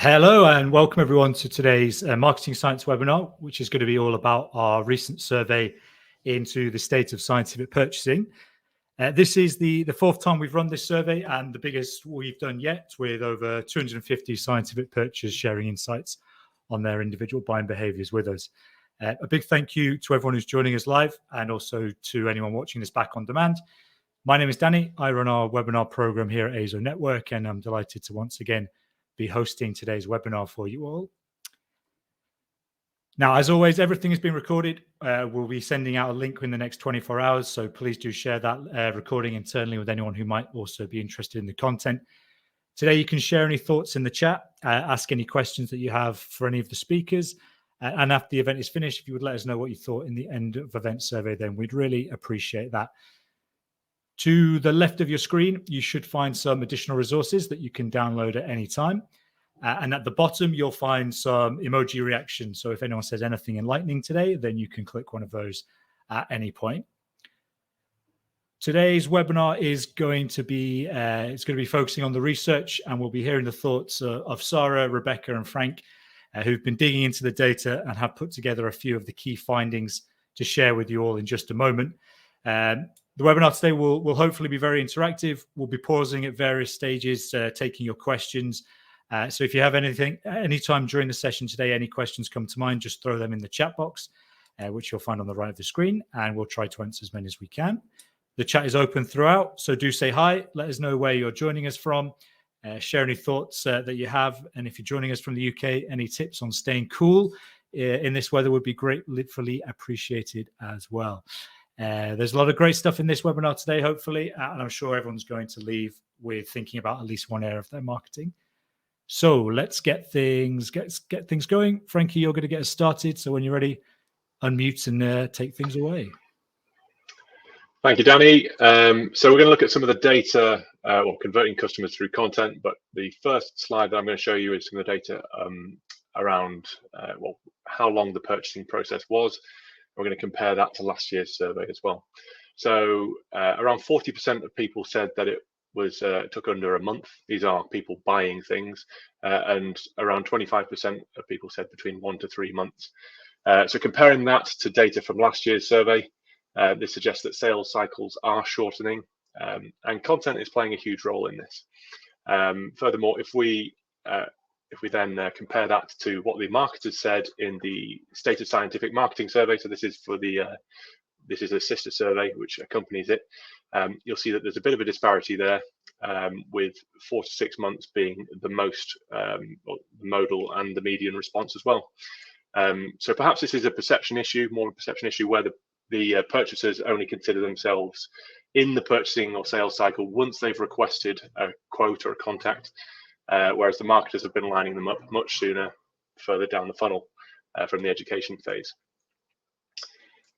Hello and welcome everyone to today's Marketing Science webinar, which is going to be all about our recent survey into the state of scientific purchasing. This is the fourth time we've run this survey and the biggest we've done yet, with over 250 scientific purchasers sharing insights on their individual buying behaviors with us. A big thank you to everyone who's joining us live and also to anyone watching this back on demand. My name is Danny. I run our webinar program here at AZO Network, and I'm delighted to once again be hosting today's webinar for you all. Now, as always, everything has been recorded. We'll be sending out a link in the next 24 hours, so please do share that recording internally with anyone who might also be interested in the content. Today, you can share any thoughts in the chat, ask any questions that you have for any of the speakers, and after the event is finished, if you would let us know what you thought in the end of event survey, then we'd really appreciate that. To the left of your screen, you should find some additional resources that you can download at any time. And at the bottom, you'll find some emoji reactions. So if anyone says anything enlightening today, then you can click one of those at any point. Today's webinar is going to be focusing on the research, and we'll be hearing the thoughts of Sarah, Rebecca, and Frank, who've been digging into the data and have put together a few of the key findings to share with you all in just a moment. The webinar today will hopefully be very interactive. We'll be pausing at various stages, taking your questions. So if you have anytime during the session today, any questions come to mind, just throw them in the chat box, which you'll find on the right of the screen, and we'll try to answer as many as we can. The chat is open throughout, so do say hi. Let us know where you're joining us from. Share any thoughts that you have. And if you're joining us from the UK, any tips on staying cool in this weather would be gratefully appreciated as well. There's a lot of great stuff in this webinar today, hopefully, and I'm sure everyone's going to leave with thinking about at least one area of their marketing. So let's get things going. Frankie, you're going to get us started. So when you're ready, unmute and take things away. Thank you, Danny. So we're going to look at some of the data, converting customers through content. But the first slide that I'm going to show you is some of the data around how long the purchasing process was. We're going to compare that to last year's survey as well. So around 40% of people said that it was took under a month. These are people buying things, and around 25% of people said between 1 to 3 months. So comparing that to data from last year's survey, this suggests that sales cycles are shortening, and content is playing a huge role in this. Furthermore, if we then compare that to what the marketers said in the State of Scientific Marketing survey, so this is for the this is a sister survey which accompanies it, you'll see that there's a bit of a disparity there, with 4 to 6 months being the most modal and the median response as well. So perhaps this is a perception issue, more a perception issue, where the purchasers only consider themselves in the purchasing or sales cycle once they've requested a quote or a contact, whereas the marketers have been lining them up much sooner, further down the funnel from the education phase.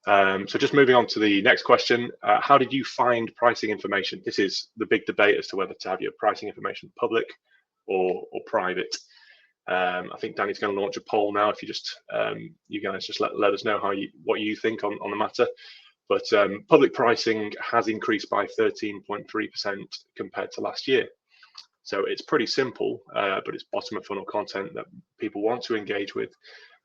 So just moving on to the next question, how did you find pricing information? This is the big debate as to whether to have your pricing information public or private. I think Danny's going to launch a poll now. If you just you guys just let us know what you think on the matter. But public pricing has increased by 13.3% compared to last year. So it's pretty simple, but it's bottom of funnel content that people want to engage with.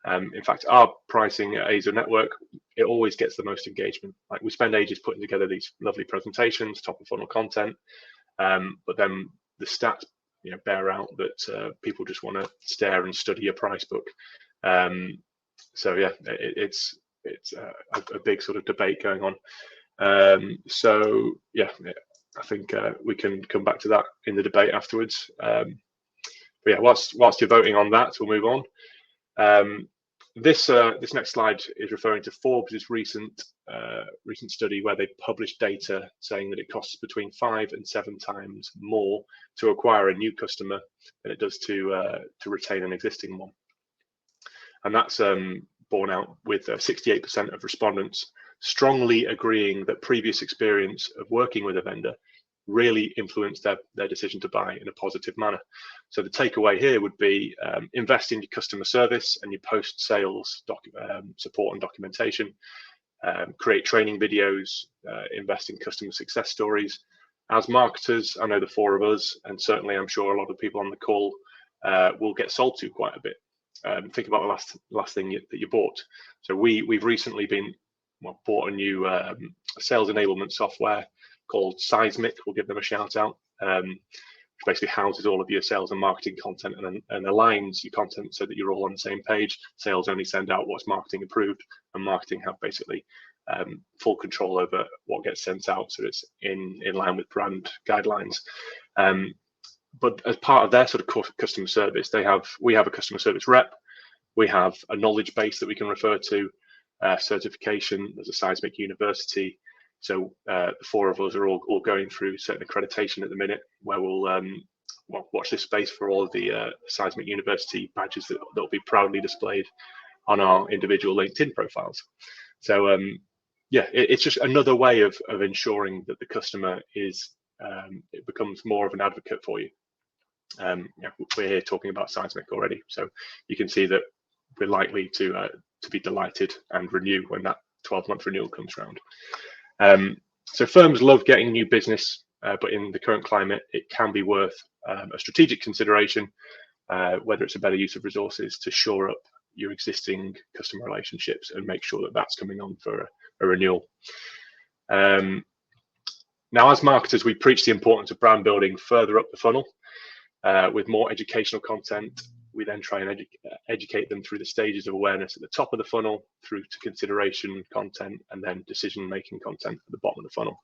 In fact, our pricing at AZO Network, it always gets the most engagement. Like, we spend ages putting together these lovely presentations, top of funnel content, but then the stats, bear out that people just want to stare and study your price book. So yeah, it's a big sort of debate going on. So yeah, I think we can come back to that in the debate afterwards. But yeah, whilst you're voting on that, we'll move on. This next slide is referring to Forbes' recent study, where they published data saying that it costs between 5 and 7 times more to acquire a new customer than it does to retain an existing one. And that's borne out with 68% of respondents strongly agreeing that previous experience of working with a vendor really influenced their decision to buy in a positive manner. So the takeaway here would be invest in your customer service and your post-sales support and documentation, create training videos, invest in customer success stories. As marketers, I know the 4 of us, and certainly I'm sure a lot of people on the call will get sold to quite a bit. Think about the last thing that you bought. So we've recently bought a new sales enablement software called Seismic. We'll give them a shout out. Which basically houses all of your sales and marketing content and aligns your content so that you're all on the same page. Sales only send out what's marketing approved, and marketing have basically full control over what gets sent out, so it's in line with brand guidelines. But as part of their sort of customer service, we have a customer service rep. We have a knowledge base that we can refer to, certification. There's a Seismic University. So the four of us are all going through certain accreditation at the minute, where we'll watch this space for all of the Seismic University badges that will be proudly displayed on our individual LinkedIn profiles. So yeah, it's just another way of ensuring that the customer is it becomes more of an advocate for you. Yeah, we're here talking about Seismic already, so you can see that we're likely to be delighted and renew when that 12-month renewal comes around. So firms love getting new business, but in the current climate, it can be worth a strategic consideration, whether it's a better use of resources to shore up your existing customer relationships and make sure that that's coming on for a renewal. Now, as marketers, we preach the importance of brand building further up the funnel with more educational content. We then try and educate them through the stages of awareness at the top of the funnel, through to consideration content, and then decision-making content at the bottom of the funnel.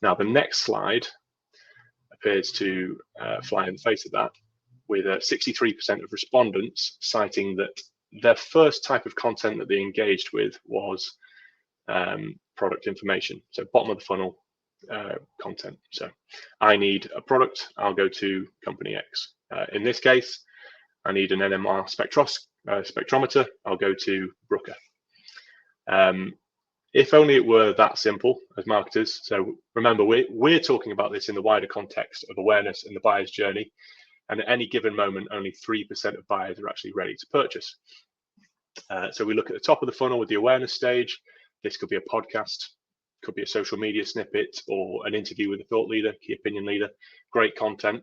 Now, the next slide appears to fly in the face of that, with 63% of respondents citing that their first type of content that they engaged with was product information. So bottom of the funnel content. So I need a product, I'll go to company X. In this case, I need an NMR spectrometer, I'll go to Brooker. If only it were that simple as marketers. So remember, we're talking about this in the wider context of awareness and the buyer's journey. And at any given moment, only 3% of buyers are actually ready to purchase. So we look at the top of the funnel with the awareness stage. This could be a podcast, could be a social media snippet, or an interview with a thought leader, key opinion leader. Great content.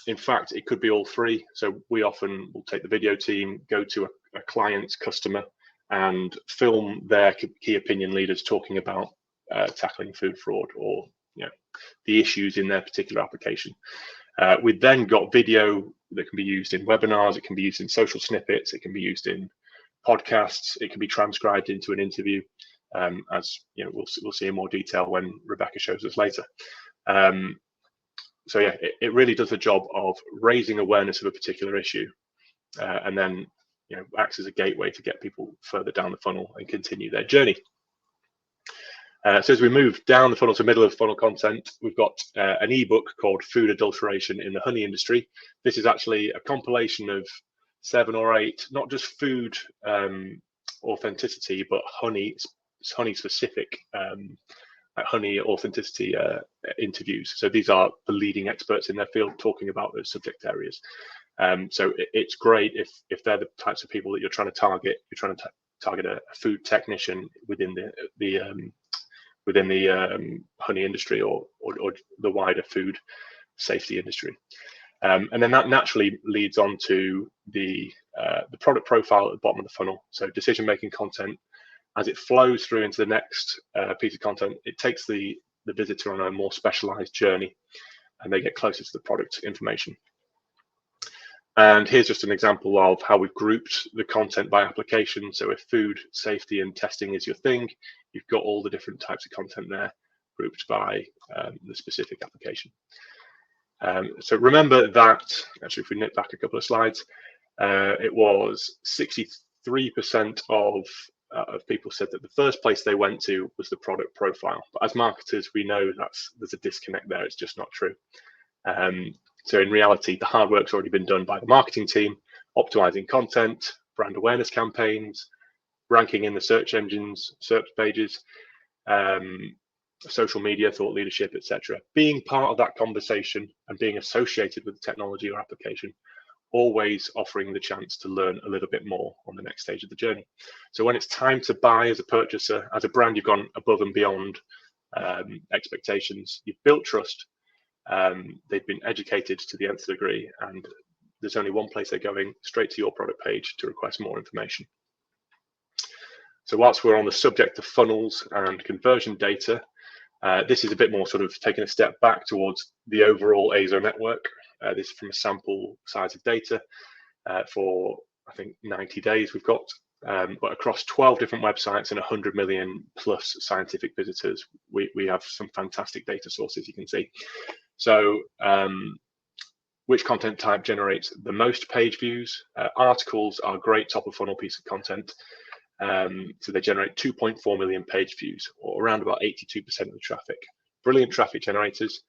In fact, it could be all three. So we often will take the video team, go to a client's customer, and film their key opinion leaders talking about tackling food fraud or the issues in their particular application. We've then got video that can be used in webinars, it can be used in social snippets, it can be used in podcasts, it can be transcribed into an interview, as we'll see in more detail when Rebecca shows us later. So yeah, it really does the job of raising awareness of a particular issue, and then acts as a gateway to get people further down the funnel and continue their journey. So as we move down the funnel to middle of funnel content, we've got an ebook called Food Adulteration in the Honey Industry. This is actually a compilation of 7 or 8, not just food authenticity, but honey specific honey authenticity interviews. So these are the leading experts in their field talking about those subject areas. So it's great if they're the types of people that you're trying to target. You're trying to target a food technician within the honey industry or the wider food safety industry. And then that naturally leads on to the product profile at the bottom of the funnel. So decision-making content, as it flows through into the next piece of content, it takes the visitor on a more specialized journey and they get closer to the product information. And here's just an example of how we've grouped the content by application. So if food safety and testing is your thing, you've got all the different types of content there grouped by the specific application. So remember that, actually, if we nip back a couple of slides, it was 63% of people said that the first place they went to was the product profile. But as marketers, we know there's a disconnect there. It's just not true. So in reality, the hard work's already been done by the marketing team, optimizing content, brand awareness campaigns, ranking in the search engines, search pages, social media, thought leadership, etc. Being part of that conversation and being associated with the technology or application, always offering the chance to learn a little bit more on the next stage of the journey. So when it's time to buy as a purchaser, as a brand, you've gone above and beyond expectations, you've built trust, They've been educated to the nth degree, and there's only one place they're going: straight to your product page to request more information. So whilst we're on the subject of funnels and conversion data, this is a bit more sort of taking a step back towards the overall AZO network. This is from a sample size of data for, I think, 90 days we've got, but across 12 different websites and 100 million plus scientific visitors, we have some fantastic data sources, you can see. So which content type generates the most page views? Articles are a great top of funnel piece of content. So they generate 2.4 million page views, or around about 82% of the traffic. Brilliant traffic generators.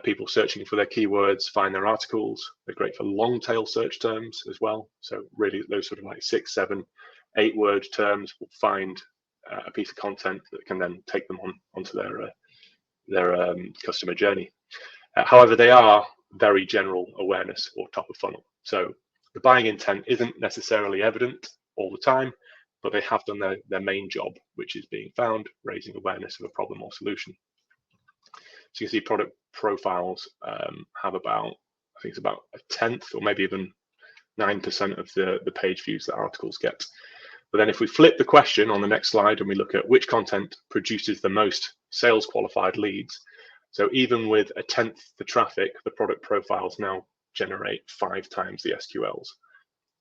People searching for their keywords find their articles. They're great for long tail search terms as well. So really those sort of like 6, 7, 8 word terms will find a piece of content that can then take them onto their customer journey. However, they are very general awareness or top of funnel. So the buying intent isn't necessarily evident all the time, but they have done their main job, which is being found, raising awareness of a problem or solution. So you can see product profiles have about, I think it's about 1/10 or maybe even 9% of the page views that articles get. But then if we flip the question on the next slide and we look at which content produces the most sales qualified leads, so even with 1/10 the traffic, the product profiles now generate 5 times the SQLs.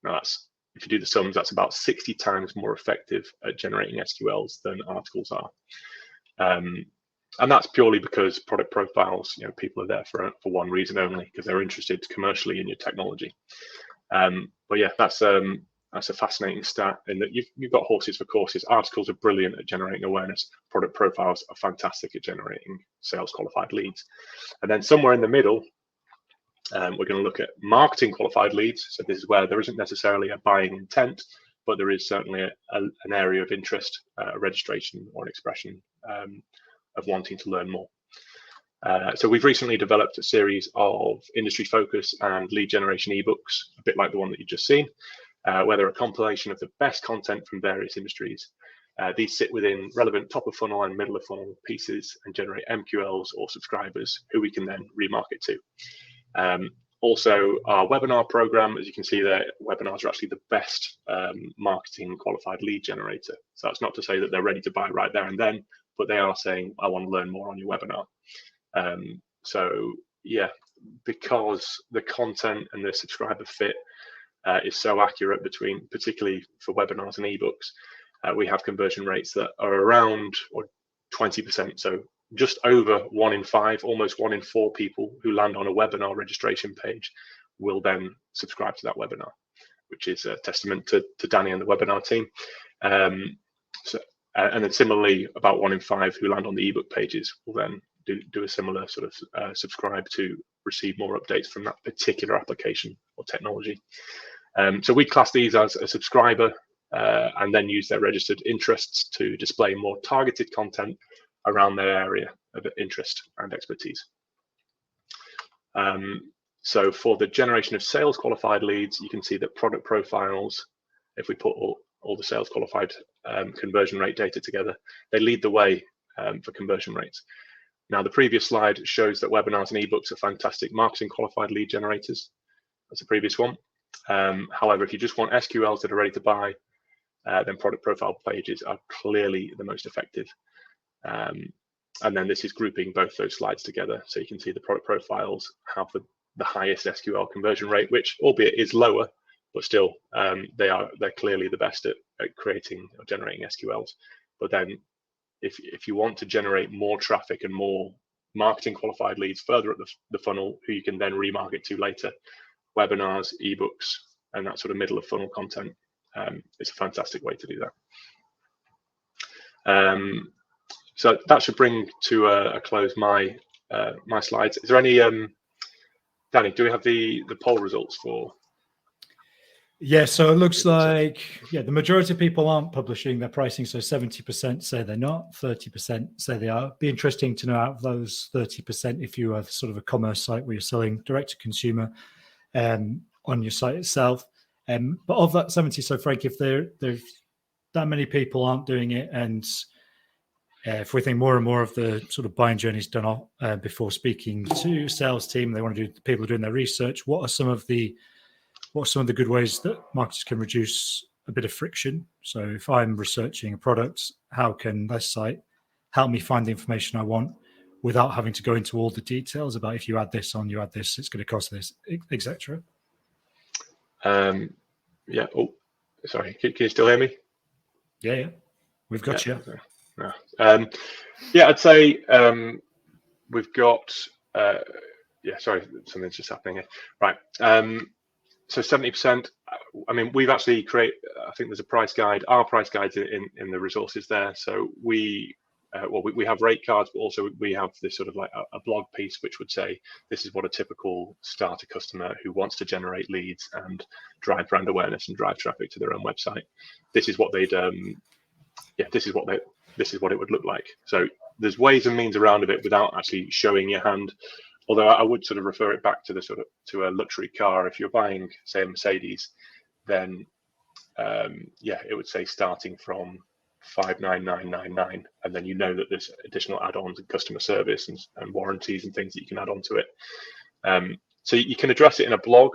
Now that's, if you do the sums, that's about 60 times more effective at generating SQLs than articles are. And that's purely because product profiles, people are there for one reason only, because they're interested commercially in your technology. But yeah, that's a fascinating stat in that you've got horses for courses. Articles are brilliant at generating awareness. Product profiles are fantastic at generating sales qualified leads. And then somewhere in the middle, we're going to look at marketing qualified leads. So this is where there isn't necessarily a buying intent, but there is certainly an area of interest, a registration or an expression of wanting to learn more. So we've recently developed a series of industry focus and lead generation ebooks, a bit like the one that you've just seen, where they're a compilation of the best content from various industries. These sit within relevant top of funnel and middle of funnel pieces and generate MQLs or subscribers who we can then remarket to. Also, our webinar program, as you can see there, webinars are actually the best marketing qualified lead generator. So that's not to say that they're ready to buy right there and then, but they are saying, I want to learn more on your webinar. So yeah, because the content and the subscriber fit is so accurate between, particularly for webinars and ebooks, we have conversion rates that are around or 20%. So just over 1 in 5, almost 1 in 4 people who land on a webinar registration page will then subscribe to that webinar, which is a testament to Danny and the webinar team. And then similarly, about 1 in 5 who land on the ebook pages will then do a similar sort of subscribe to receive more updates from that particular application or technology. So we class these as a subscriber and then use their registered interests to display more targeted content around their area of interest and expertise. So for the generation of sales qualified leads, you can see that product profiles, if we put all the sales qualified conversion rate data together, they lead the way for conversion rates. Now, the previous slide shows that webinars and ebooks are fantastic marketing qualified lead generators. That's the previous one. However, if you just want SQLs that are ready to buy, then product profile pages are clearly the most effective. And then this is grouping both those slides together. So you can see the product profiles have the highest SQL conversion rate, which albeit is lower, but still they're clearly the best at creating or generating SQLs. But then if you want to generate more traffic and more marketing qualified leads further up the funnel, who you can then remarket to later, webinars, ebooks, and that sort of middle of funnel content is a fantastic way to do that. So that should bring to a close my slides. Is there any, Danny, do we have the poll results for? Yeah, so it looks like, the majority of people aren't publishing their pricing. So 70% say they're not, 30% say they are. It'd be interesting to know out of those 30% if you have sort of a commerce site where you're selling direct to consumer on your site itself. But of that 70, so Frank, if there's that many people aren't doing it and if we think more and more of the sort of buying journey is done before speaking to sales team, they want to do people doing their research. What are some of the good ways that marketers can reduce a bit of friction? So if I'm researching a product, how can this site help me find the information I want without having to go into all the details about if you add this on, you add this, it's going to cost this, etc. Yeah. Oh, sorry. Can you still hear me? Yeah. We've got you. Yeah, I'd say we've got. Sorry, something's just happening here. Right. So 70%. I mean, we've actually created. I think there's a price guide. Our price guides in the resources there. So we have rate cards, but also we have this sort of like a blog piece which would say this is what a typical starter customer who wants to generate leads and drive brand awareness and drive traffic to their own website. This is what they'd. This is what it would look like. So there's ways and means around of it without actually showing your hand. Although I would sort of refer it back to to a luxury car. If you're buying, say, a Mercedes, then it would say starting from 59999, and then you know that there's additional add-ons and customer service and warranties and things that you can add on to it. So you can address it in a blog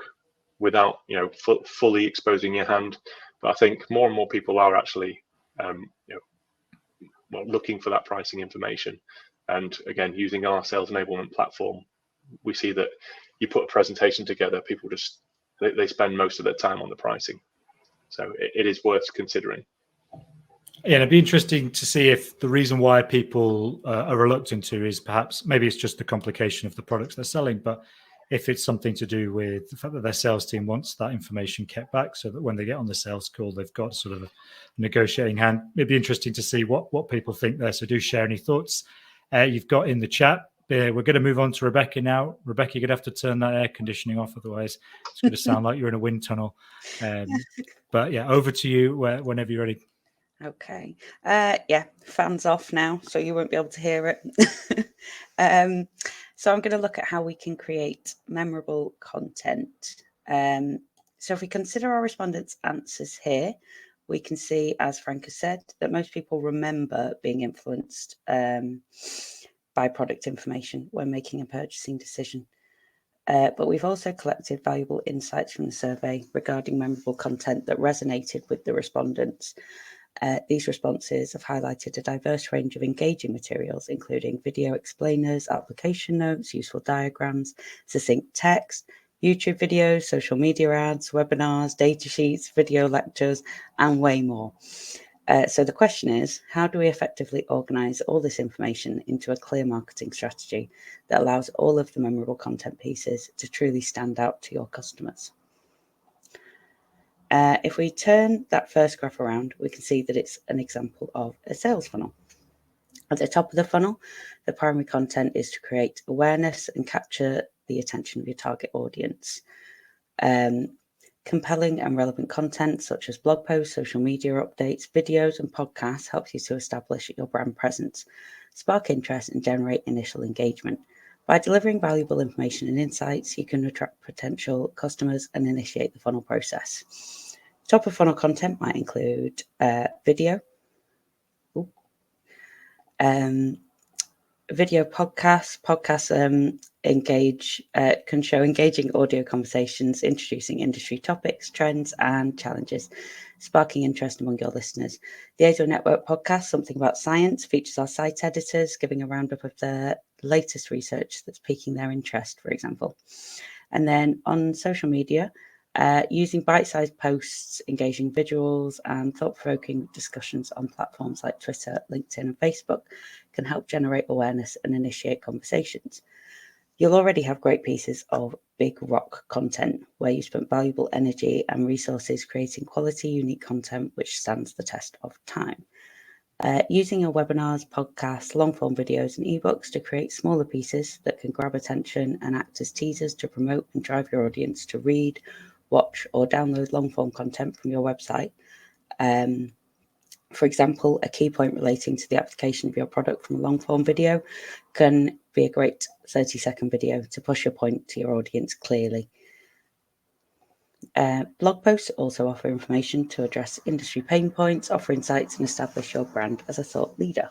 without fully exposing your hand. But I think more and more people are actually looking for that pricing information. And again, using our sales enablement platform, we see that you put a presentation together, people just they spend most of their time on the pricing. So it is worth considering. Yeah, it'd be interesting to see if the reason why people are reluctant to is perhaps maybe it's just the complication of the products they're selling, but if it's something to do with the fact that their sales team wants that information kept back so that when they get on the sales call, they've got sort of a negotiating hand. It'd be interesting to see what people think there. So do share any thoughts you've got in the chat. We're going to move on to Rebecca now. Rebecca, you're going to have to turn that air conditioning off, otherwise it's going to sound like you're in a wind tunnel. But yeah, over to you whenever you're ready. Okay. Fans off now, so you won't be able to hear it. So I'm going to look at how we can create memorable content. So if we consider our respondents' answers here, we can see, as Frank has said, that most people remember being influenced by product information when making a purchasing decision. But we've also collected valuable insights from the survey regarding memorable content that resonated with the respondents. These responses have highlighted a diverse range of engaging materials, including video explainers, application notes, useful diagrams, succinct text, YouTube videos, social media ads, webinars, data sheets, video lectures, and way more. So the question is, how do we effectively organize all this information into a clear marketing strategy that allows all of the memorable content pieces to truly stand out to your customers? If we turn that first graph around, we can see that it's an example of a sales funnel. At the top of the funnel, the primary content is to create awareness and capture the attention of your target audience. Compelling and relevant content such as blog posts, social media updates, videos, and podcasts helps you to establish your brand presence, spark interest, and generate initial engagement. By delivering valuable information and insights, you can attract potential customers and initiate the funnel process. Top of funnel content might include video, podcasts. Podcasts can show engaging audio conversations, introducing industry topics, trends, and challenges, sparking interest among your listeners. The ASO Network podcast, Something About Science, features our site editors giving a roundup of the latest research that's piquing their interest, for example. And then on social media, using bite-sized posts, engaging visuals, and thought-provoking discussions on platforms like Twitter, LinkedIn, and Facebook can help generate awareness and initiate conversations. You'll already have great pieces of big rock content where you spent valuable energy and resources creating quality, unique content which stands the test of time. Using your webinars, podcasts, long-form videos, and ebooks to create smaller pieces that can grab attention and act as teasers to promote and drive your audience to read, watch, or download long-form content from your website. For example, a key point relating to the application of your product from a long-form video can be a great 30-second video to push your point to your audience clearly. Blog posts also offer information to address industry pain points, offer insights, and establish your brand as a thought leader.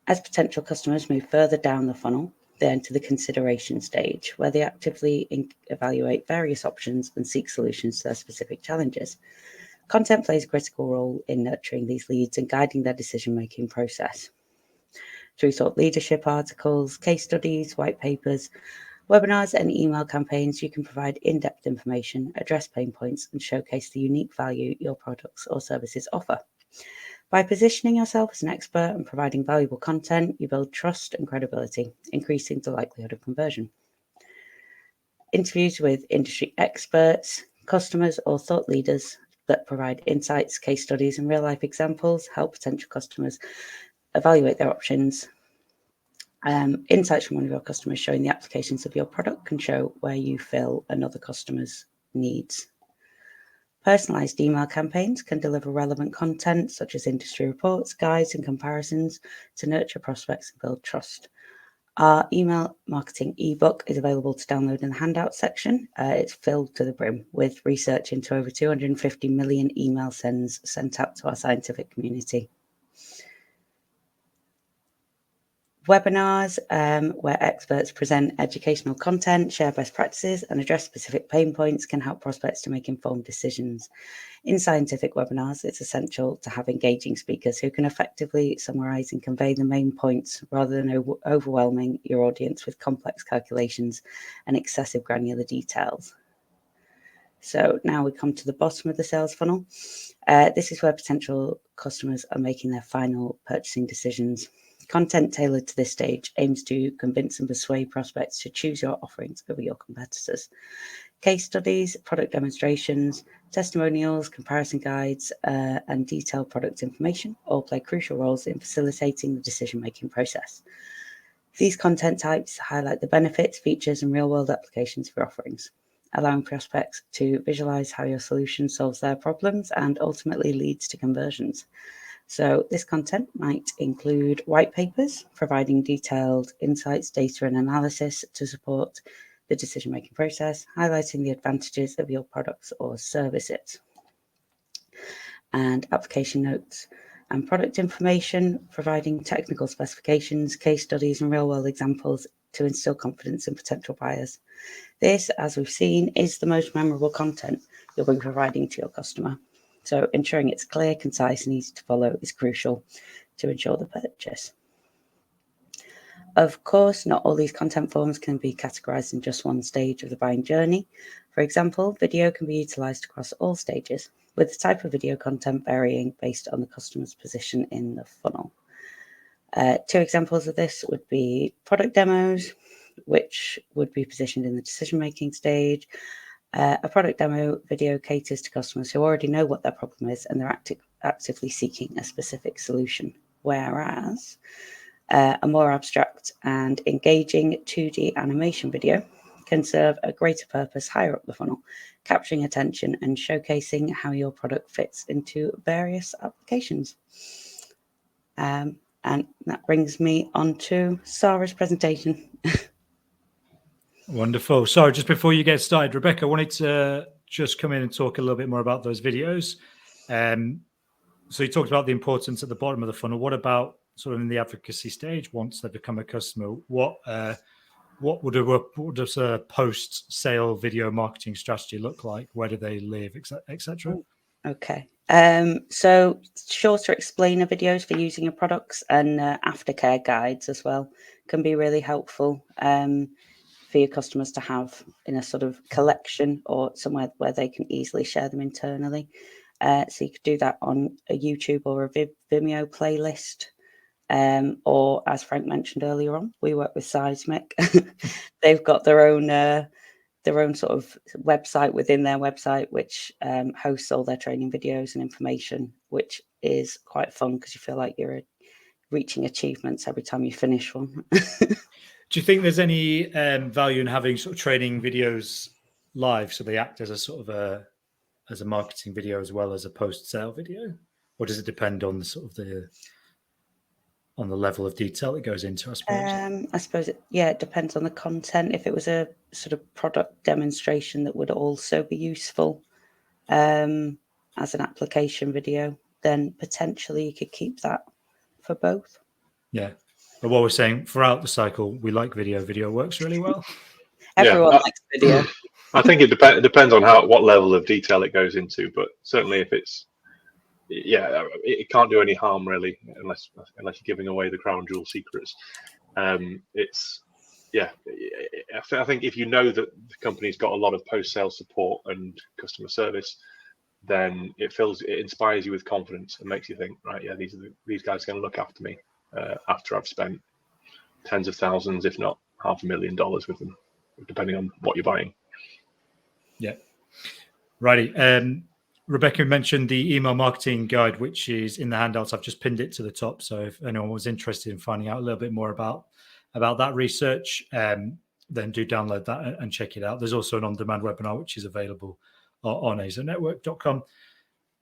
As potential customers move further down the funnel, they enter the consideration stage, where they actively evaluate various options and seek solutions to their specific challenges. Content plays a critical role in nurturing these leads and guiding their decision-making process. Through thought leadership articles, case studies, white papers, webinars, and email campaigns, you can provide in-depth information, address pain points, and showcase the unique value your products or services offer. By positioning yourself as an expert and providing valuable content, you build trust and credibility, increasing the likelihood of conversion. Interviews with industry experts, customers, or thought leaders that provide insights, case studies, and real-life examples help potential customers evaluate their options. Insights from one of your customers showing the applications of your product can show where you fill another customer's needs. Personalized email campaigns can deliver relevant content such as industry reports, guides, and comparisons to nurture prospects and build trust. Our email marketing ebook is available to download in the handout section. It's filled to the brim with research into over 250 million email sends sent out to our scientific community. Webinars, where experts present educational content, share best practices, and address specific pain points can help prospects to make informed decisions. In scientific webinars, it's essential to have engaging speakers who can effectively summarize and convey the main points rather than overwhelming your audience with complex calculations and excessive granular details. So now we come to the bottom of the sales funnel. This is where potential customers are making their final purchasing decisions. Content tailored to this stage aims to convince and persuade prospects to choose your offerings over your competitors. Case studies, product demonstrations, testimonials, comparison guides, and detailed product information all play crucial roles in facilitating the decision-making process. These content types highlight the benefits, features, and real-world applications of your offerings, allowing prospects to visualize how your solution solves their problems and ultimately leads to conversions. So this content might include white papers, providing detailed insights, data, and analysis to support the decision-making process, highlighting the advantages of your products or services. And application notes and product information, providing technical specifications, case studies, and real-world examples to instill confidence in potential buyers. This, as we've seen, is the most memorable content you'll be providing to your customer. So ensuring it's clear, concise, and easy to follow is crucial to ensure the purchase. Of course, not all these content forms can be categorized in just one stage of the buying journey. For example, video can be utilized across all stages, with the type of video content varying based on the customer's position in the funnel. Two examples of this would be product demos, which would be positioned in the decision-making stage. A product demo video caters to customers who already know what their problem is and they're actively seeking a specific solution, whereas a more abstract and engaging 2D animation video can serve a greater purpose higher up the funnel, capturing attention and showcasing how your product fits into various applications. And that brings me on to Sarah's presentation. Wonderful. Sorry, just before you get started, Rebecca, I wanted to just come in and talk a little bit more about those videos. So you talked about the importance at the bottom of the funnel. What about sort of in the advocacy stage once they become a customer? What does a post-sale video marketing strategy look like? Where do they live, etc.? Okay. So shorter explainer videos for using your products and aftercare guides as well can be really helpful for your customers to have in a sort of collection or somewhere where they can easily share them internally. So you could do that on a YouTube or a Vimeo playlist. Or as Frank mentioned earlier on, we work with Seismic. They've got their own sort of website within their website, which hosts all their training videos and information, which is quite fun because you feel like you're reaching achievements every time you finish one. Do you think there's any value in having sort of training videos live so they act as a sort of as a marketing video as well as a post-sale video, or does it depend on the sort of the level of detail it goes into? I suppose it depends on the content. If it was a sort of product demonstration that would also be useful as an application video, then potentially you could keep that for both. Yeah. But what we're saying throughout the cycle, we like video. Video works really well. Everyone likes video. I think it depends on what level of detail it goes into, but certainly if it's, it can't do any harm really, unless you're giving away the crown jewel secrets. I think if you know that the company's got a lot of post-sale support and customer service, then it inspires you with confidence and makes you think, right, yeah, these guys are going to look after me after I've spent tens of thousands, if not $500,000 with them, depending on what you're buying. Yeah. Righty. Rebecca mentioned the email marketing guide, which is in the handouts. I've just pinned it to the top. So if anyone was interested in finding out a little bit more about that research, then do download that and check it out. There's also an on-demand webinar, which is available on azonetwork.com.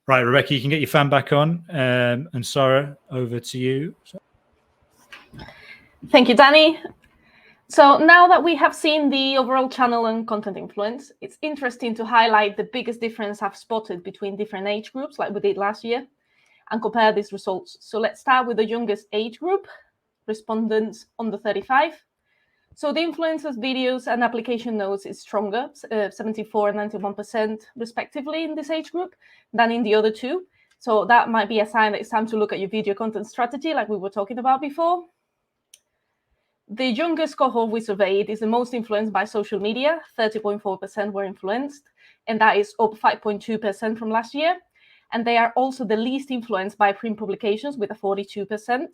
Right, Rebecca, you can get your fan back on. And Sarah, over to you. Thank you, Danny. So now that we have seen the overall channel and content influence, it's interesting to highlight the biggest difference I've spotted between different age groups, like we did last year, and compare these results. So let's start with the youngest age group, respondents under 35. So the influencers' videos and application notes is stronger, 74 and 91% respectively in this age group than in the other two. So that might be a sign that it's time to look at your video content strategy like we were talking about before. The youngest cohort we surveyed is the most influenced by social media, 30.4% were influenced, and that is up 5.2% from last year. And they are also the least influenced by print publications with a 42%.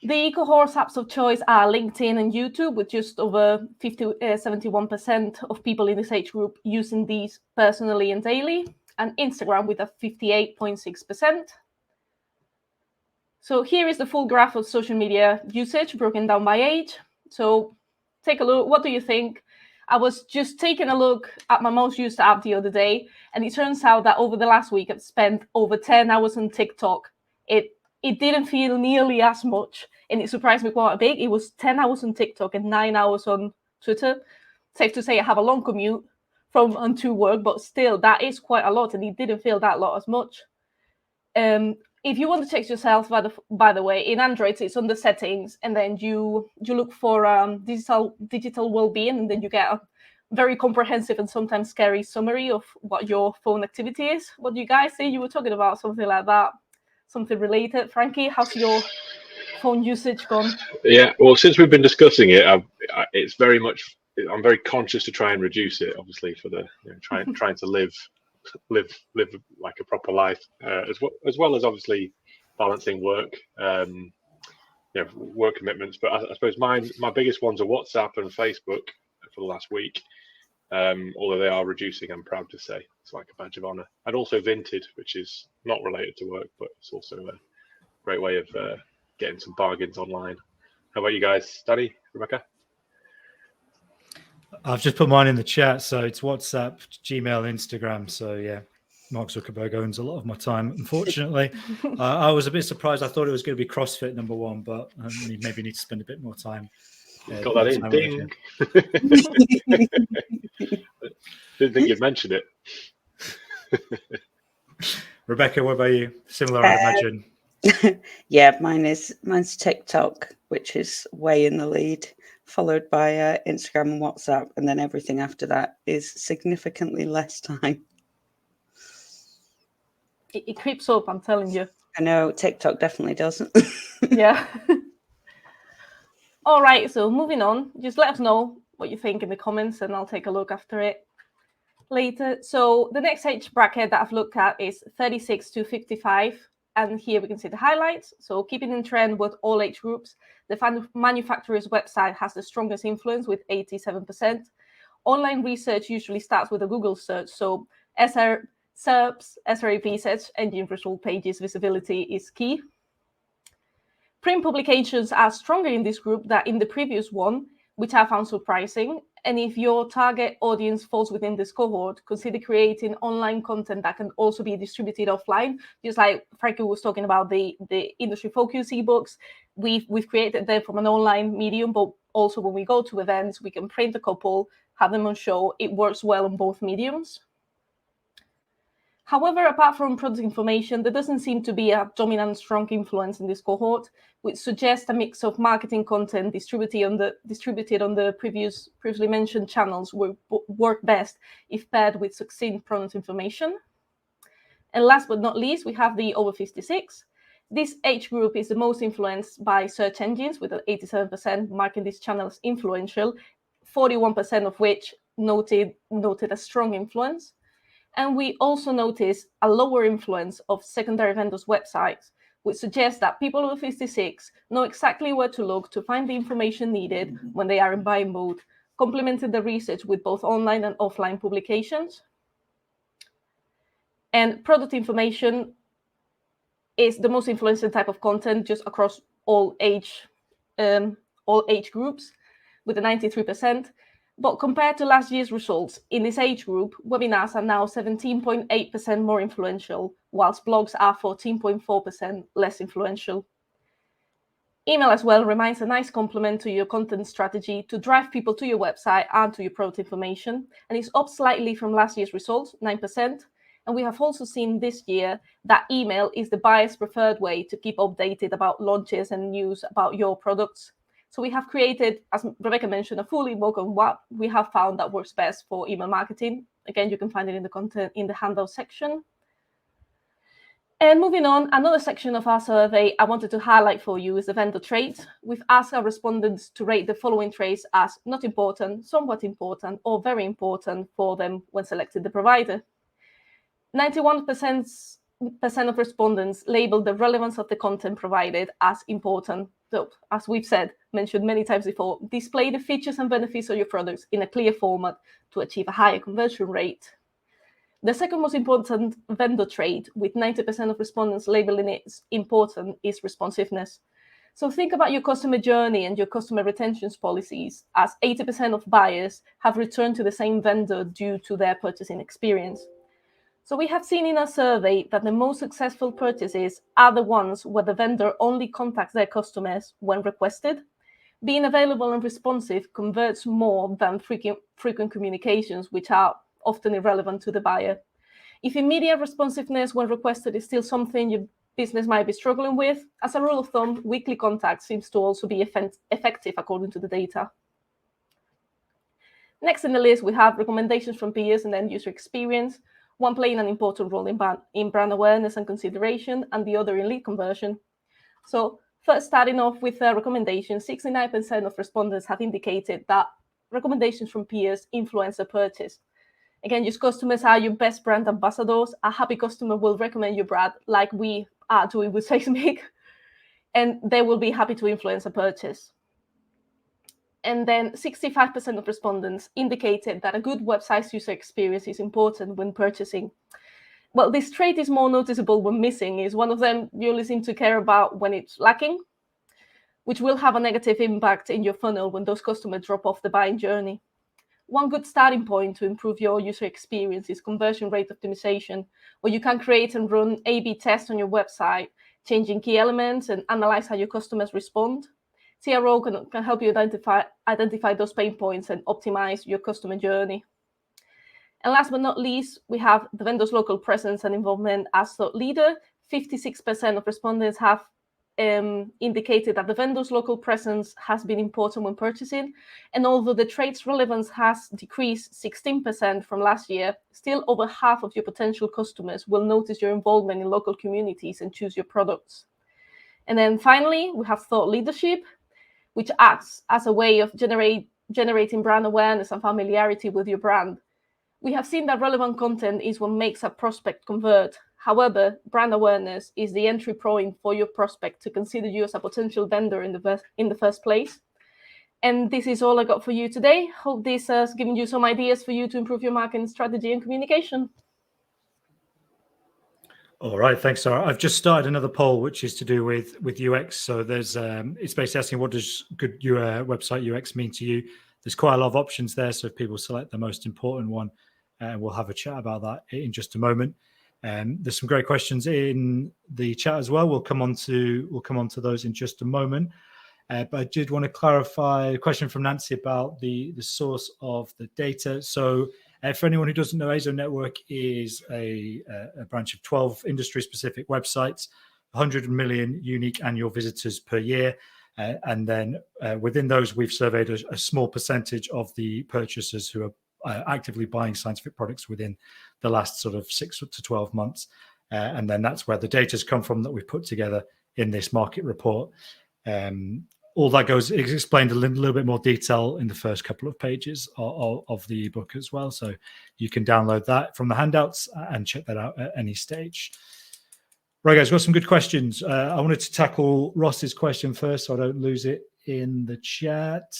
The cohorts apps of choice are LinkedIn and YouTube, with just over 71% of people in this age group using these personally and daily, and Instagram with a 58.6%. So here is the full graph of social media usage broken down by age. So take a look. What do you think? I was just taking a look at my most used app the other day, and it turns out that over the last week, I've spent over 10 hours on TikTok. It didn't feel nearly as much, and it surprised me quite a bit. It was 10 hours on TikTok and 9 hours on Twitter. Safe to say I have a long commute from and to work, but still, that is quite a lot, and it didn't feel that lot as much. If you want to check yourself, by the way, in Android, it's under settings, and then you look for digital well-being, and then you get a very comprehensive and sometimes scary summary of what your phone activity is. What do you guys see? You were talking about something like that, something related. Frankie, how's your phone usage gone? Yeah, well, since we've been discussing it, it's very much. I'm very conscious to try and reduce it, obviously, for the trying to live like a proper life, as well as obviously balancing work, work commitments. But I suppose my biggest ones are WhatsApp and Facebook for the last week. Although they are reducing, I'm proud to say it's like a badge of honor. And also Vinted, which is not related to work, but it's also a great way of getting some bargains online. How about you guys, Danny, Rebecca? I've just put mine in the chat. So it's WhatsApp, Gmail, Instagram. So yeah, Mark Zuckerberg owns a lot of my time, unfortunately. I was a bit surprised. I thought it was going to be CrossFit number one, but maybe need to spend a bit more time. Got that in. Ding. Didn't think you'd mention it. Rebecca, what about you? Similar, I imagine. Yeah, mine's TikTok, which is way in the lead, followed by Instagram and WhatsApp, and then everything after that is significantly less time. It creeps up, I'm telling you. I know, TikTok definitely doesn't. Yeah. All right, so moving on. Just let us know what you think in the comments, and I'll take a look after it later. So the next age bracket that I've looked at is 36 to 55. And here we can see the highlights. So keeping in trend with all age groups, the manufacturer's website has the strongest influence with 87%. Online research usually starts with a Google search. So SERPs, SRAP search engine result pages visibility is key. Print publications are stronger in this group than in the previous one, which I found surprising. And if your target audience falls within this cohort, consider creating online content that can also be distributed offline. Just like Frankie was talking about the industry focus ebooks, we've created them from an online medium, but also when we go to events, we can print a couple, have them on show. It works well on both mediums. However, apart from product information, there doesn't seem to be a dominant strong influence in this cohort, which suggests a mix of marketing content distributed on the previously mentioned channels will work best if paired with succinct product information. And last but not least, we have the over 56. This age group is the most influenced by search engines, with 87% marking these channels influential, 41% of which noted a strong influence. And we also notice a lower influence of secondary vendors' websites, which suggests that people over 56 know exactly where to look to find the information needed when they are in buying mode, complementing the research with both online and offline publications. And product information is the most influential type of content just across all age groups, with a 93%. But compared to last year's results, in this age group, webinars are now 17.8% more influential, whilst blogs are 14.4% less influential. Email as well remains a nice complement to your content strategy to drive people to your website and to your product information, and it's up slightly from last year's results, 9%. And we have also seen this year that email is the buyer's preferred way to keep updated about launches and news about your products. So we have created, as Rebecca mentioned, a full ebook on what we have found that works best for email marketing. Again, you can find it in the content in the handout section. And moving on, another section of our survey I wanted to highlight for you is the vendor traits. We've asked our respondents to rate the following traits as not important, somewhat important, or very important for them when selecting the provider. 91% of respondents labeled the relevance of the content provided as important. So, as we've mentioned many times before, display the features and benefits of your products in a clear format to achieve a higher conversion rate. The second most important vendor trait, with 90% of respondents labeling it important, is responsiveness. So think about your customer journey and your customer retention policies, as 80% of buyers have returned to the same vendor due to their purchasing experience. So we have seen in our survey that the most successful purchases are the ones where the vendor only contacts their customers when requested. Being available and responsive converts more than frequent communications, which are often irrelevant to the buyer. If immediate responsiveness when requested is still something your business might be struggling with, as a rule of thumb, weekly contact seems to also be effective according to the data. Next in the list, we have recommendations from peers and end user experience, one playing an important role in brand awareness and consideration, and the other in lead conversion. So first, starting off with recommendations, 69% of respondents have indicated that recommendations from peers influence a purchase. Again, your customers are your best brand ambassadors. A happy customer will recommend your brand like we are doing with Facebook, and they will be happy to influence a purchase. And then 65% of respondents indicated that a good website user experience is important when purchasing. Well, this trait is more noticeable when missing, is one of them you only seem to care about when it's lacking, which will have a negative impact in your funnel when those customers drop off the buying journey. One good starting point to improve your user experience is conversion rate optimization, where you can create and run A/B tests on your website, changing key elements and analyze how your customers respond. CRO can help you identify those pain points and optimize your customer journey. And last but not least, we have the vendor's local presence and involvement as thought leader. 56% of respondents have indicated that the vendor's local presence has been important when purchasing. And although the trait's relevance has decreased 16% from last year, still over half of your potential customers will notice your involvement in local communities and choose your products. And then finally, we have thought leadership, which acts as a way of generating brand awareness and familiarity with your brand. We have seen that relevant content is what makes a prospect convert. However, brand awareness is the entry point for your prospect to consider you as a potential vendor in the first place. And this is all I got for you today. Hope this has given you some ideas for you to improve your marketing strategy and communication. All right, thanks, Sarah. I've just started another poll, which is to do with UX. So there's it's basically asking, what does good website UX mean to you? There's quite a lot of options there. So if people select the most important one, we'll have a chat about that in just a moment. There's some great questions in the chat as well. We'll come on to those in just a moment. But I did want to clarify a question from Nancy about the source of the data. So For anyone who doesn't know, AZO Network is a branch of 12 industry-specific websites, 100 million unique annual visitors per year. And then within those, we've surveyed a small percentage of the purchasers who are actively buying scientific products within the last sort of 6 to 12 months. And then that's where the data's come from that we've put together in this market report. All that is explained a little bit more detail in the first couple of pages of the ebook as well. So you can download that from the handouts and check that out at any stage. Right, guys, got some good questions. I wanted to tackle Ross's question first so I don't lose it in the chat.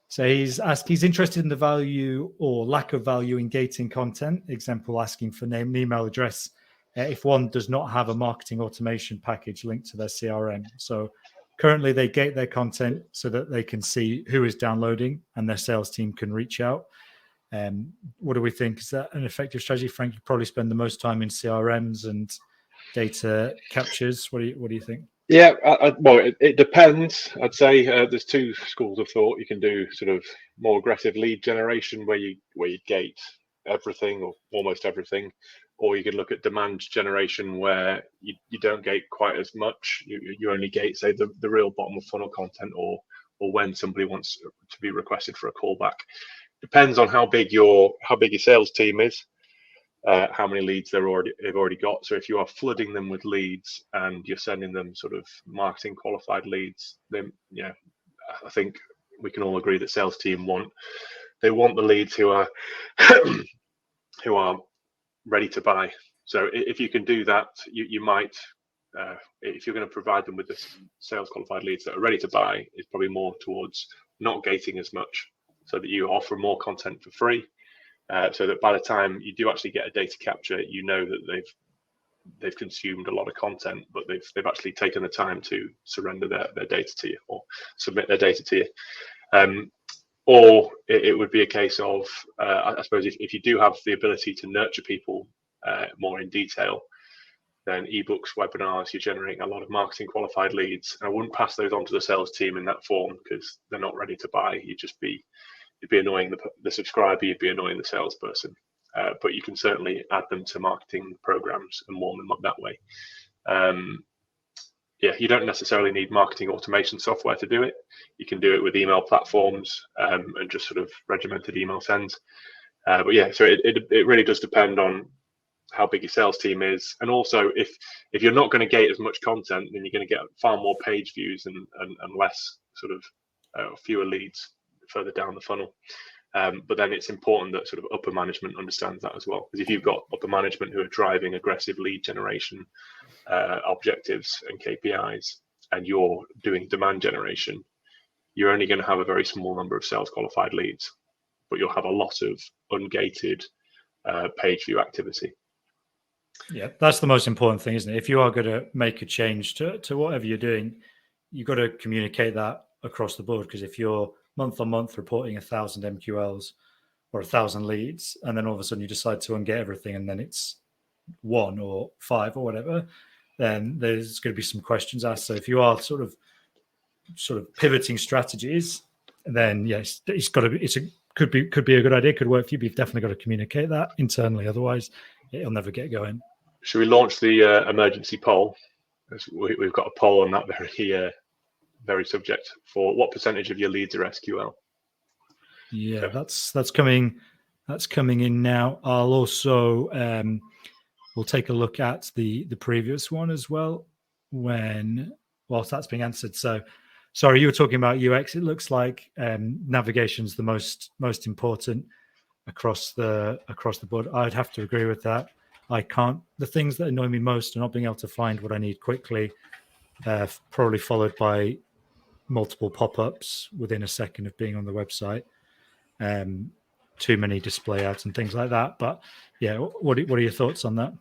So he's interested in the value or lack of value in gating content, example, asking for name and email address if one does not have a marketing automation package linked to their CRM. So currently they gate their content so that they can see who is downloading and their sales team can reach out. What do we think? Is that an effective strategy? Frank, you probably spend the most time in CRMs and data captures. What do you think? Yeah, well, it depends. I'd say there's two schools of thought. You can do sort of more aggressive lead generation where you gate everything or almost everything, or you could look at demand generation where you don't gate quite as much. You only gate, say, the real bottom of funnel content or when somebody wants to be requested for a callback. Depends on how big your sales team is. How many leads they've already got. So if you are flooding them with leads and you're sending them sort of marketing qualified leads, then I think we can all agree that sales team want the leads who are who are ready to buy. So if you can do that, you might if you're going to provide them with the sales qualified leads that are ready to buy, it's probably more towards not gating as much, so that you offer more content for free. So that by the time you do actually get a data capture, you know that they've consumed a lot of content, but they've actually taken the time to surrender their data to you or submit their data to you. Or it would be a case of, I suppose, if you do have the ability to nurture people more in detail, then ebooks, webinars, you're generating a lot of marketing qualified leads. I wouldn't pass those on to the sales team in that form because they're not ready to buy. You'd be annoying the subscriber, you'd be annoying the salesperson. But you can certainly add them to marketing programs and warm them up that way. You don't necessarily need marketing automation software to do it. You can do it with email platforms and just sort of regimented email sends. So it really does depend on how big your sales team is, and also if you're not going to gate as much content, then you're going to get far more page views and less sort of fewer leads further down the funnel. But then it's important that sort of upper management understands that as well, because if you've got upper management who are driving aggressive lead generation objectives and KPIs, and you're doing demand generation, you're only going to have a very small number of sales qualified leads, but you'll have a lot of ungated page view activity. Yeah, that's the most important thing, isn't it? If you are going to make a change to whatever you're doing, you've got to communicate that across the board, because if you're month on month reporting 1,000 MQLs or 1,000 leads, and then all of a sudden you decide to ungate everything and then it's 1 or 5 or whatever, then there's going to be some questions asked. So if you are sort of pivoting strategies, then yes, could be a good idea, could work for you, but you've definitely got to communicate that internally, otherwise it'll never get going. Should we launch the emergency poll? We've got a poll on that very subject. For what percentage of your leads are SQL? Yeah, that's coming in now. I'll also we'll take a look at the previous one as well whilst that's being answered. So sorry, you were talking about UX. It looks like navigation's the most important across the board. I'd have to agree with that. The things that annoy me most are not being able to find what I need quickly, probably followed by multiple pop-ups within a second of being on the website, too many display ads and things like that. But yeah, what are your thoughts on that?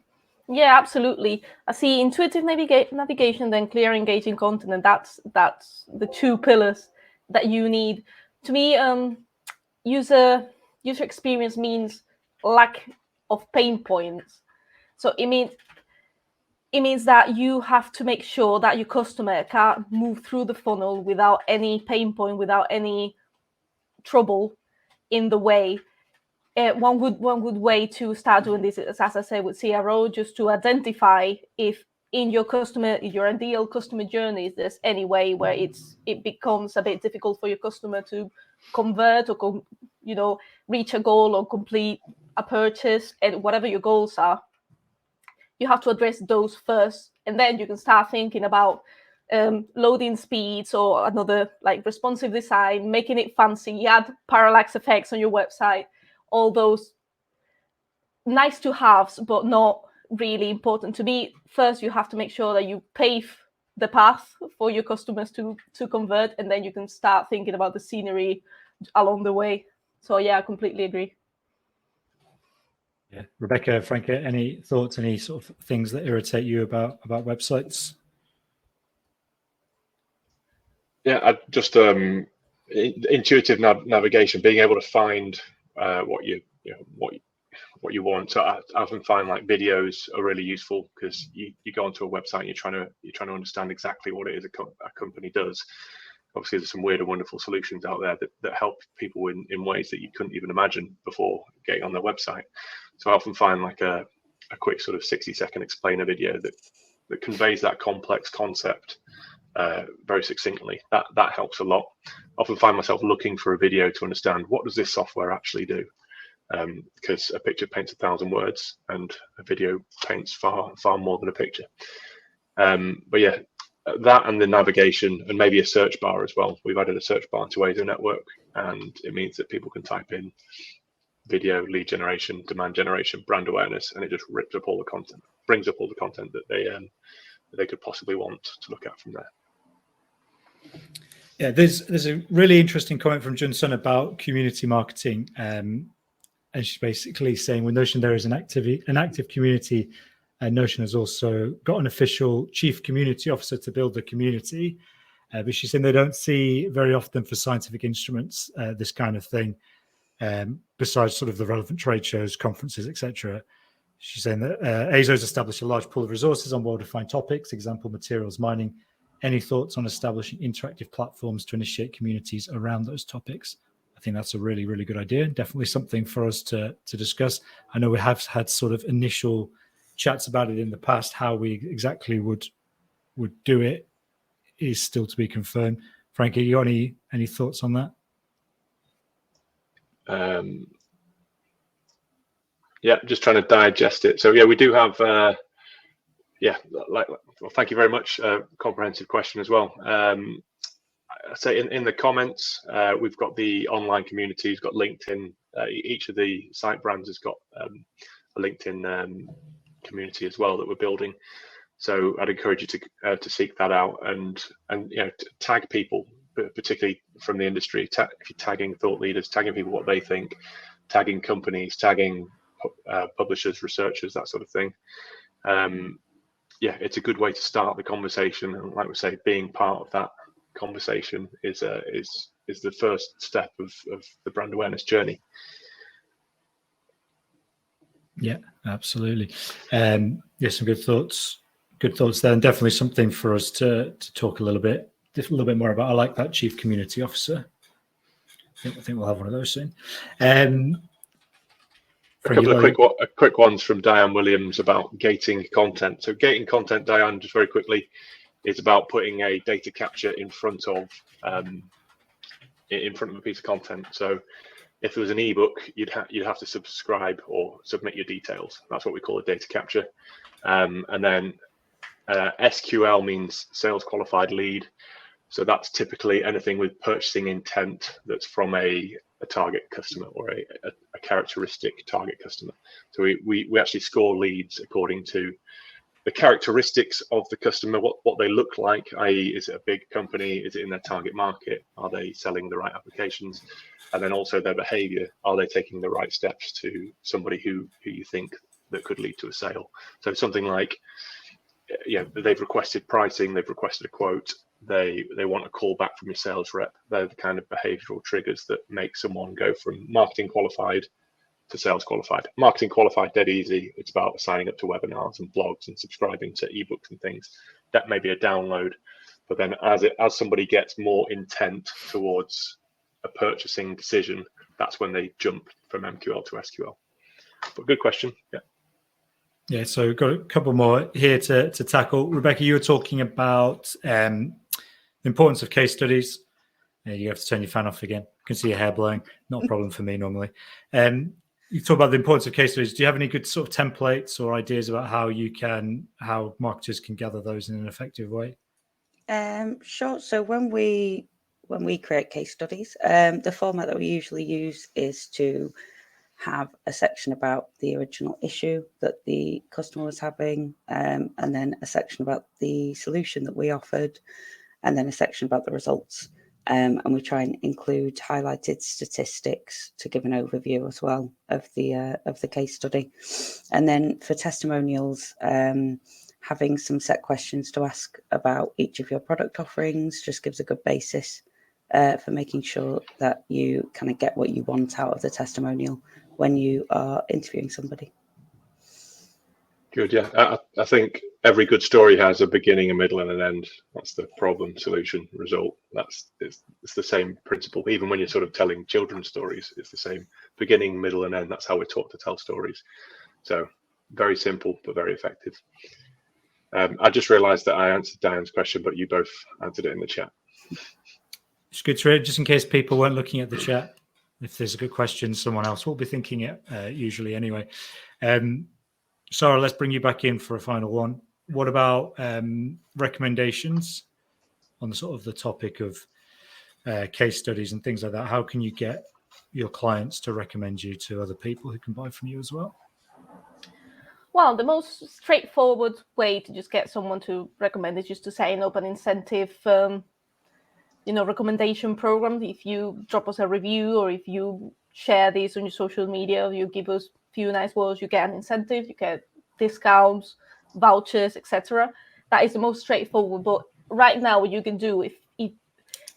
Yeah, absolutely. I see intuitive navigation, then clear, engaging content, and that's the two pillars that you need. To me, user experience means lack of pain points. So it means that you have to make sure that your customer can't move through the funnel without any pain point, without any trouble in the way. one good way to start doing this is, as I said, with CRO, just to identify if in your ideal customer journeys, there's any way where it becomes a bit difficult for your customer to convert or reach a goal or complete a purchase, and whatever your goals are, you have to address those first, and then you can start thinking about loading speeds or another like responsive design, making it fancy, add parallax effects on your website, all those nice to haves, but not really important. To me, first you have to make sure that you pave the path for your customers to convert, and then you can start thinking about the scenery along the way. So yeah, I completely agree. Yeah, Rebecca, Frank, any thoughts, any sort of things that irritate you about websites? Yeah, I just intuitive navigation, being able to find what you want. So I often find like videos are really useful, because you go onto a website and you're trying to understand exactly what it is a company does. Obviously, there's some weird and wonderful solutions out there that help people in ways that you couldn't even imagine before getting on their website. So I often find like a quick sort of 60-second explainer video that conveys that complex concept very succinctly. That helps a lot. I often find myself looking for a video to understand, what does this software actually do? Because a picture paints 1,000 words and a video paints far more than a picture. But yeah, that and the navigation, and maybe a search bar as well. We've added a search bar into Azo Network, and it means that people can type in video, lead generation, demand generation, brand awareness, and it just brings up all the content that they could possibly want to look at from there. Yeah, there's a really interesting comment from Jun Sun about community marketing, and she's basically saying with Notion there is an active community. Notion has also got an official chief community officer to build the community, but she's saying they don't see very often for scientific instruments this kind of thing, besides sort of the relevant trade shows, conferences, etc. She's saying that Azo's established a large pool of resources on well-defined topics, example materials mining. Any thoughts on establishing interactive platforms to initiate communities around those topics? I think that's a really, really good idea. Definitely something for us to discuss. I know we have had sort of initial chats about it in the past. How we exactly would do it is still to be confirmed. Frankie, you got any thoughts on that? Yeah, just trying to digest it. So yeah, we do have well, thank you very much. Comprehensive question as well. I say in the comments, we've got the online community, we've got LinkedIn. Each of the site brands has got a LinkedIn community as well that we're building. So I'd encourage you to seek that out and tag people, particularly from the industry. If you're tagging thought leaders, tagging people what they think, tagging companies, tagging publishers, researchers, that sort of thing. Yeah, it's a good way to start the conversation, and like we say, being part of that conversation is the first step of the brand awareness journey. Yeah, absolutely. Yeah, some good thoughts there, and definitely something for us to talk a little bit more about. I like that chief community officer. I think we'll have one of those soon. A couple of quick ones from Diane Williams about gating content. So gating content, Diane, just very quickly, is about putting a data capture in front of a piece of content. So if there was an ebook, you'd have to subscribe or submit your details. That's what we call a data capture. And then SQL means sales qualified lead. So that's typically anything with purchasing intent that's from a target customer or a characteristic target customer. So we actually score leads according to the characteristics of the customer, what they look like, i.e. is it a big company, is it in their target market, are they selling the right applications, and then also their behavior, are they taking the right steps to somebody who you think that could lead to a sale. So something like, they've requested pricing, they've requested a quote, they want a call back from your sales rep. They're the kind of behavioral triggers that make someone go from marketing qualified to sales qualified. Marketing qualified, dead easy. It's about signing up to webinars and blogs and subscribing to ebooks and things. That may be a download, but then as somebody gets more intent towards a purchasing decision, that's when they jump from MQL to SQL. But good question. Yeah. Yeah, so we've got a couple more here to tackle. Rebecca, you were talking about the importance of case studies. You have to turn your fan off again. You can see your hair blowing. Not a problem for me normally. You talk about the importance of case studies. Do you have any good sort of templates or ideas about how marketers can gather those in an effective way? Sure. So when we create case studies, the format that we usually use is to have a section about the original issue that the customer was having, and then a section about the solution that we offered, and then a section about the results. And we try and include highlighted statistics to give an overview as well of the case study. And then for testimonials, having some set questions to ask about each of your product offerings just gives a good basis for making sure that you kind of get what you want out of the testimonial when you are interviewing somebody. Good, yeah. I think every good story has a beginning, a middle, and an end. That's the problem, solution, result. It's the same principle. Even when you're sort of telling children's stories, it's the same beginning, middle, and end. That's how we're taught to tell stories. So very simple, but very effective. I just realized that I answered Diane's question, but you both answered it in the chat. It's good to read, just in case people weren't looking at the chat. If there's a good question, someone else will be thinking it, usually anyway. Sarah, let's bring you back in for a final one. What about recommendations on the sort of the topic of case studies and things like that? How can you get your clients to recommend you to other people who can buy from you as well? Well, the most straightforward way to just get someone to recommend is just to sign up an incentive, recommendation program. If you drop us a review or if you share this on your social media, you give us a few nice words, you get an incentive, you get discounts, vouchers, etc. That is the most straightforward. But right now, what you can do, if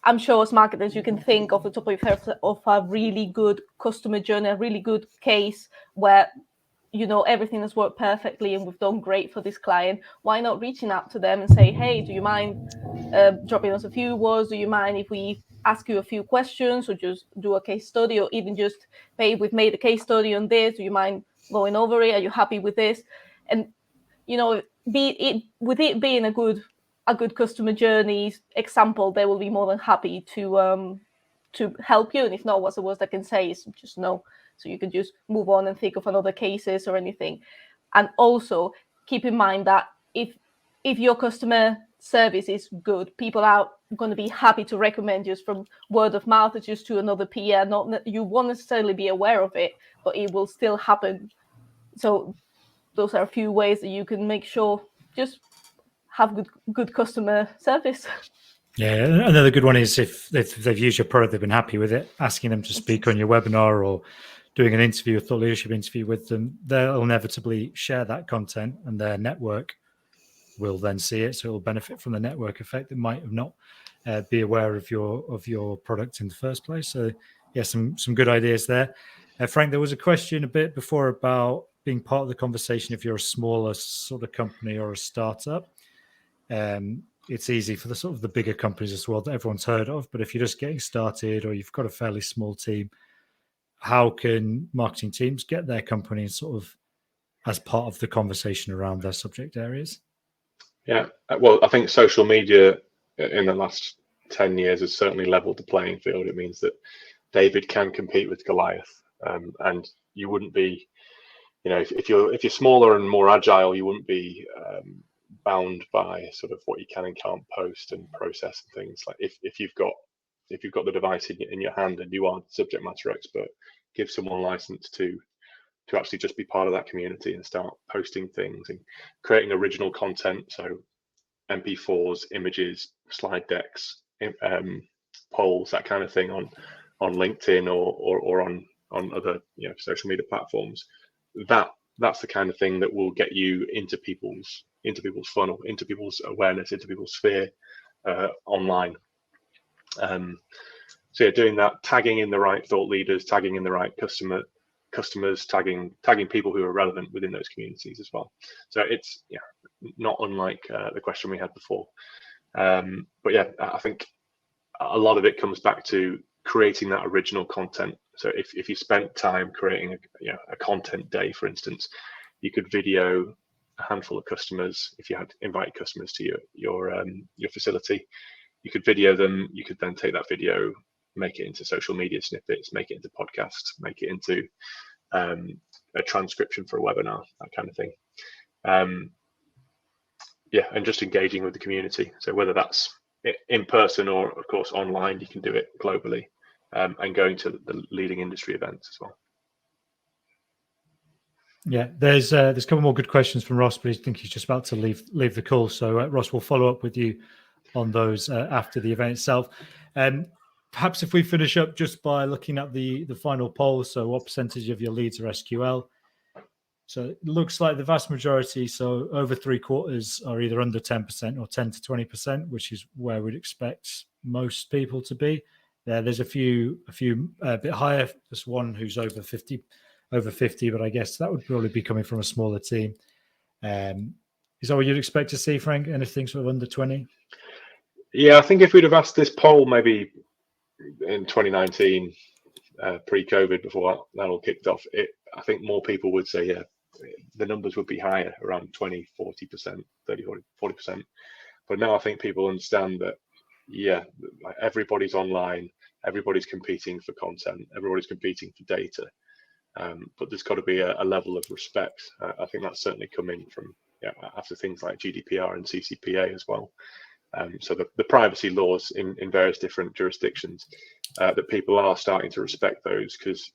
I'm sure as marketers, you can think off the top of your head of a really good customer journey, a really good case where everything has worked perfectly and we've done great for this client. Why not reaching out to them and say, hey, do you mind dropping us a few words? Do you mind if we ask you a few questions or just do a case study, or even just, hey, we've made a case study on this. Do you mind going over it? Are you happy with this? And, with it being a good customer journey example, they will be more than happy to help you. And if not, what's the worst I can say is just no. So you can just move on and think of another cases or anything. And also keep in mind that if your customer service is good, people are going to be happy to recommend you from word of mouth or just to another peer. You won't necessarily be aware of it, but it will still happen. So those are a few ways that you can make sure just have good customer service. Yeah, another good one is if they've used your product, they've been happy with it, asking them to speak on your webinar or doing an interview, a thought leadership interview with them, they'll inevitably share that content and their network will then see it. So it'll benefit from the network effect that might have not be aware of your product in the first place. So yeah, some good ideas there. Frank, there was a question a bit before about being part of the conversation if you're a smaller sort of company or a startup. It's easy for the sort of the bigger companies as well that everyone's heard of. But if you're just getting started or you've got a fairly small team, how can marketing teams get their company sort of as part of the conversation around their subject areas? Yeah, well, I think social media in the last 10 years has certainly leveled the playing field. It means that David can compete with Goliath, and you wouldn't be, if you're smaller and more agile, you wouldn't be bound by sort of what you can and can't post and process and things. Like if you've got the device in your hand and you are the subject matter expert, give someone license to actually just be part of that community and start posting things and creating original content. So MP4s, images, slide decks, polls, that kind of thing on LinkedIn or on other social media platforms. That's the kind of thing that will get you into people's funnel, into people's awareness, into people's sphere online. So yeah, doing that, tagging in the right thought leaders, tagging in the right customers, tagging people who are relevant within those communities as well. So it's not unlike the question we had before. But yeah, I think a lot of it comes back to creating that original content. So if you spent time creating a content day, for instance, you could video a handful of customers. If you had invited customers to your facility, you could video them. You could then take that video, make it into social media snippets, make it into podcasts, make it into a transcription for a webinar, that kind of thing. And just engaging with the community. So whether that's in person or, of course, online, you can do it globally, and going to the leading industry events as well. Yeah, there's a couple more good questions from Ross, but I think he's just about to leave the call. So Ross, we'll follow up with you on those after the event itself. Perhaps if we finish up just by looking at the final poll. So what percentage of your leads are SQL? So it looks like the vast majority, so over 3/4, are either under 10% or 10 to 20%, which is where we'd expect most people to be. There's a few a bit higher. There's one who's over 50, but I guess that would probably be coming from a smaller team. Is that what you'd expect to see, Frank? Anything sort of under 20? Yeah, I think if we'd have asked this poll maybe in 2019, pre-COVID, before that all kicked off, I think more people would say, yeah, the numbers would be higher, around 20, 40%, 30, 40%. But now I think people understand that, yeah, everybody's online, everybody's competing for content, everybody's competing for data. But there's got to be a level of respect. I think that's certainly coming from after things like GDPR and CCPA as well. So the privacy laws in various different jurisdictions, that people are starting to respect those, because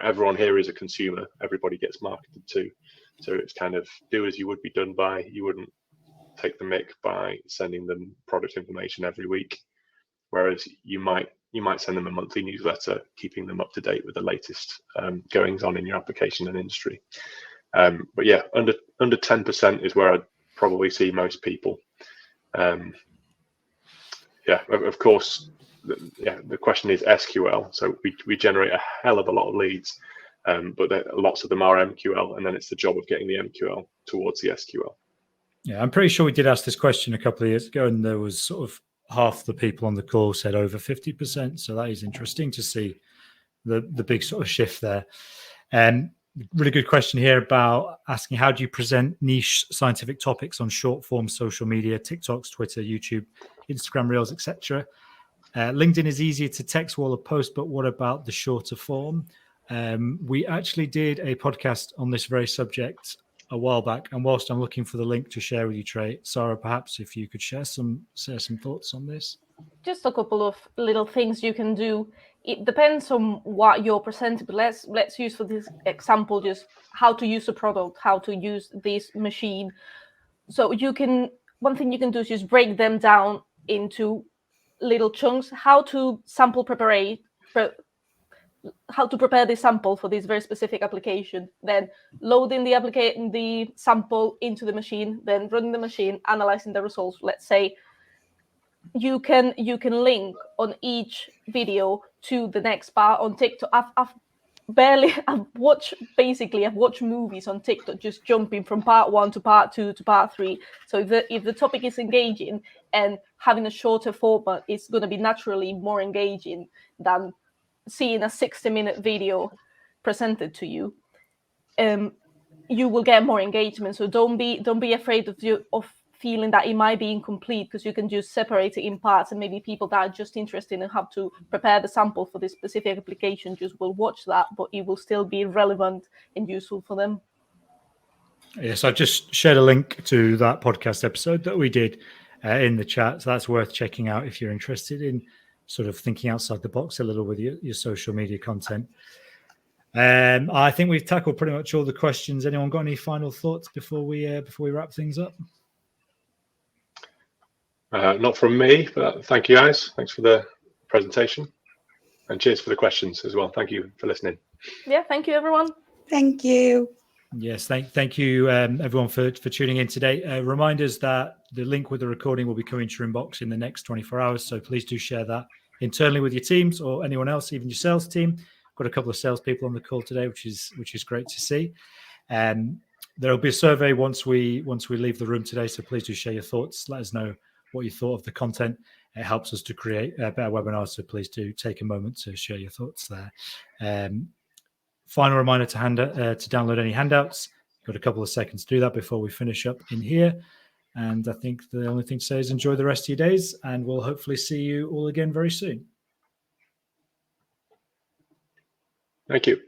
everyone here is a consumer. Everybody gets marketed to, so it's kind of do as you would be done by. You wouldn't take the mick by sending them product information every week, whereas you might send them a monthly newsletter, keeping them up to date with the latest goings on in your application and industry. But yeah, under 10% is where I'd probably see most people. Of course, the question is SQL. So we generate a hell of a lot of leads, but lots of them are MQL, and then it's the job of getting the MQL towards the SQL. Yeah, I'm pretty sure we did ask this question a couple of years ago, and there was sort of half the people on the call said over 50%. So that is interesting to see the big sort of shift there. And really good question here about asking, how do you present niche scientific topics on short form social media, TikToks, Twitter, YouTube, Instagram Reels, etc.? LinkedIn is easier to text wall or post, but what about the shorter form? We actually did a podcast on this very subject a while back, and whilst I'm looking for the link to share with you, Trey, Sarah, perhaps if you could share some thoughts on this. Just a couple of little things you can do. It depends on what you're presenting, but let's use for this example just how to use a product, how to use this machine. So one thing you can do is just break them down into little chunks. How to prepare the sample for this very specific application, then loading the sample into the machine, then running the machine, analyzing the results. Let's say you can link on each video to the next part on TikTok. I've watched movies on TikTok, just jumping from part 1 to part 2 to part 3. So if the topic is engaging, and having a shorter format is going to be naturally more engaging than seeing a 60-minute video presented to you, you will get more engagement. So don't be afraid of feeling that it might be incomplete, because you can just separate it in parts, and maybe people that are just interested in how to prepare the sample for this specific application just will watch that, but it will still be relevant and useful for them. Yes, I've just shared a link to that podcast episode that we did in the chat, so that's worth checking out if you're interested in sort of thinking outside the box a little with your social media content. I think we've tackled pretty much all the questions. Anyone got any final thoughts before we wrap things up? Not from me, but thank you guys. Thanks for the presentation, and cheers for the questions as well. Thank you for listening. Yeah, thank you, everyone. Thank you. Yes, thank you, everyone, for tuning in today. Reminders that the link with the recording will be coming to your inbox in the next 24 hours. So please do share that internally with your teams or anyone else, even your sales team. Got a couple of salespeople on the call today, which is great to see. There will be a survey once we leave the room today. So please do share your thoughts. Let us know what you thought of the content. It helps us to create better webinars, so please do take a moment to share your thoughts there. Final reminder to download any handouts. You've got a couple of seconds to do that before we finish up in here. And I think the only thing to say is enjoy the rest of your days, and we'll hopefully see you all again very soon. Thank you.